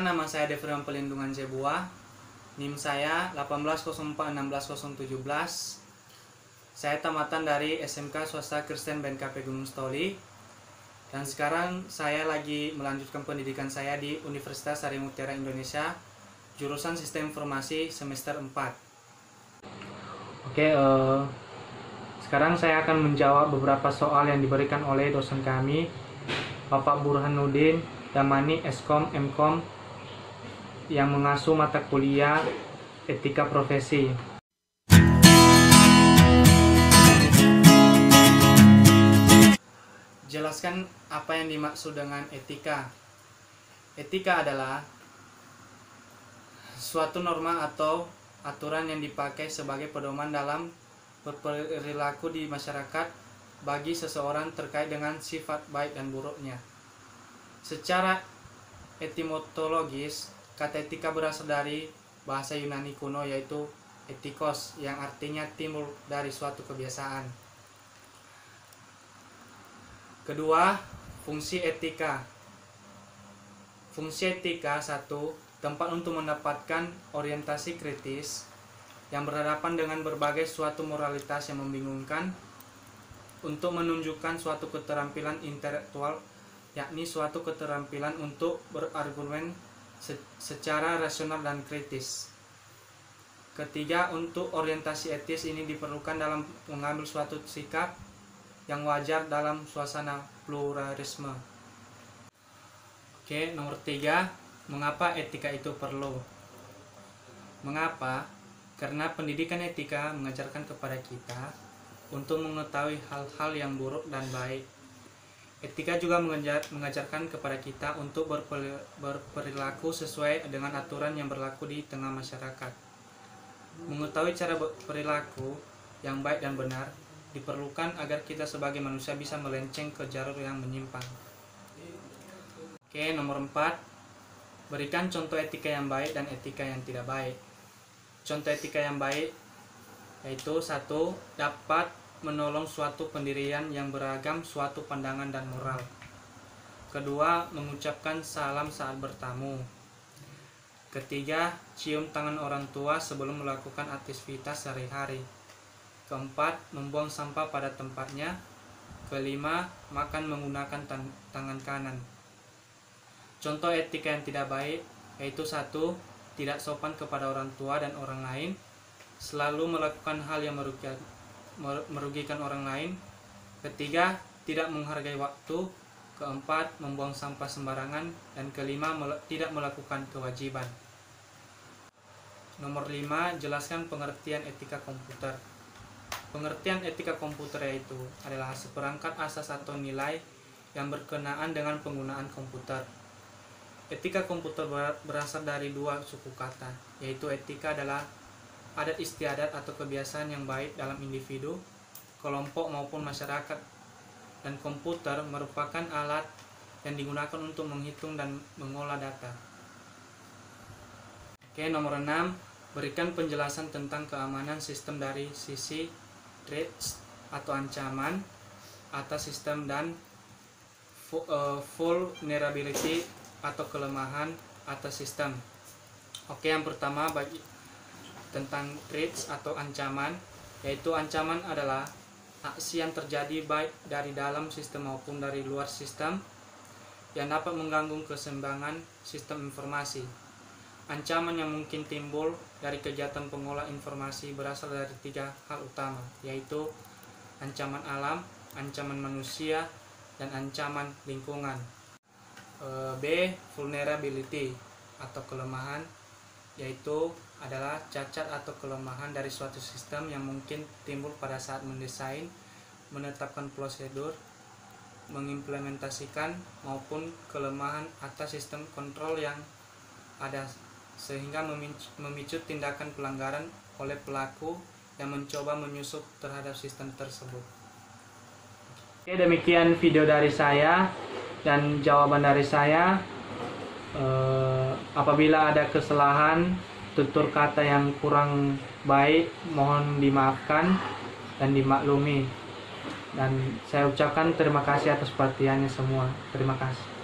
Perkenalkan, nama saya Devrian Pelindungan Jebua. NIM saya 180416017. Saya tamatan dari SMK Swasta Kristen BNKP Gunung Stoli. Dan sekarang saya lagi melanjutkan pendidikan saya di Universitas Sari Mutiara Indonesia, jurusan Sistem Informasi semester 4. Sekarang saya akan menjawab beberapa soal yang diberikan oleh dosen kami, Bapak Burhanuddin Damani, Eskom, Mkom, yang mengasuh mata kuliah Etika Profesi. Jelaskan apa yang dimaksud dengan etika. Etika adalah suatu norma atau aturan yang dipakai sebagai pedoman dalam berperilaku di masyarakat bagi seseorang terkait dengan sifat baik dan buruknya. Secara etimologis, kata etika berasal dari bahasa Yunani kuno yaitu etikos, yang artinya timbul dari suatu kebiasaan. Kedua, fungsi etika. Fungsi etika 1. Tempat untuk mendapatkan orientasi kritis yang berhadapan dengan berbagai suatu moralitas yang membingungkan, untuk menunjukkan suatu keterampilan intelektual, yakni suatu keterampilan untuk berargumen secara rasional dan kritis. Ketiga, untuk orientasi etis ini diperlukan dalam mengambil suatu sikap yang wajar dalam suasana pluralisme. Nomor 3, mengapa etika itu perlu? Mengapa? Karena pendidikan etika mengajarkan kepada kita untuk mengetahui hal-hal yang buruk dan baik. Etika juga mengajarkan kepada kita untuk berperilaku sesuai dengan aturan yang berlaku di tengah masyarakat. Mengetahui cara berperilaku yang baik dan benar diperlukan agar kita sebagai manusia bisa melenceng ke jalur yang menyimpang. Nomor 4, berikan contoh etika yang baik dan etika yang tidak baik. Contoh etika yang baik yaitu 1. Dapat menolong suatu pendirian yang beragam suatu pandangan dan moral. Kedua, mengucapkan salam saat bertamu. Ketiga, cium tangan orang tua sebelum melakukan aktivitas sehari-hari. Keempat, membuang sampah pada tempatnya. Kelima, makan menggunakan tangan kanan. Contoh etika yang tidak baik yaitu 1. Tidak sopan kepada orang tua dan orang lain, selalu melakukan hal yang merugikan orang lain. Ketiga, tidak menghargai waktu. Keempat, membuang sampah sembarangan. Dan kelima, tidak melakukan kewajiban. Nomor 5, jelaskan pengertian etika komputer. Pengertian etika komputer yaitu adalah seperangkat asas atau nilai yang berkenaan dengan penggunaan komputer. Etika komputer berasal dari dua suku kata, yaitu etika adalah adat istiadat atau kebiasaan yang baik dalam individu, kelompok maupun masyarakat, dan komputer merupakan alat yang digunakan untuk menghitung dan mengolah data. Nomor 6, berikan penjelasan tentang keamanan sistem dari sisi threats atau ancaman atas sistem dan vulnerability atau kelemahan atas sistem. Yang pertama tentang threats atau ancaman, yaitu ancaman adalah aksi yang terjadi baik dari dalam sistem maupun dari luar sistem yang dapat mengganggu keseimbangan sistem informasi. Ancaman yang mungkin timbul dari kegiatan pengolah informasi berasal dari 3 hal utama, yaitu ancaman alam, ancaman manusia, dan ancaman lingkungan. B. Vulnerability atau kelemahan, yaitu adalah cacat atau kelemahan dari suatu sistem yang mungkin timbul pada saat mendesain, menetapkan prosedur, mengimplementasikan, maupun kelemahan atas sistem kontrol yang ada sehingga memicu tindakan pelanggaran oleh pelaku yang mencoba menyusup terhadap sistem tersebut. Demikian video dari saya dan jawaban dari saya. Apabila ada kesalahan, tutur kata yang kurang baik, mohon dimaafkan dan dimaklumi. Dan saya ucapkan terima kasih atas perhatiannya semua. Terima kasih.